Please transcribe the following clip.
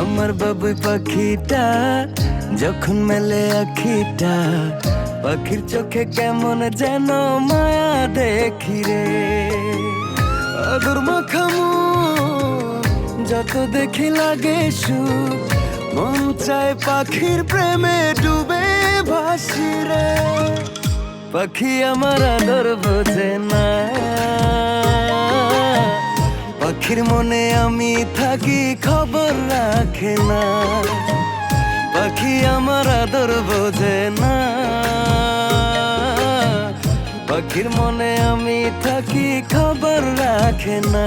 আমার বাবুই পাখিটা যখন মেলে আখিটা, পাখির চোখে কেমন যেন মায়া দেখি রে। আদর মাখামু যত দেখি লাগে সুখ, মন চায় পাখির প্রেমে ডুবে ভাসি রে। পাখি আমার আদর বোঝে না, পাখির মনে আমি থাকি খবর রাখে না। পাখি আমার আদর বোঝে না, পাখির মনে আমি থাকি খবর রাখে না।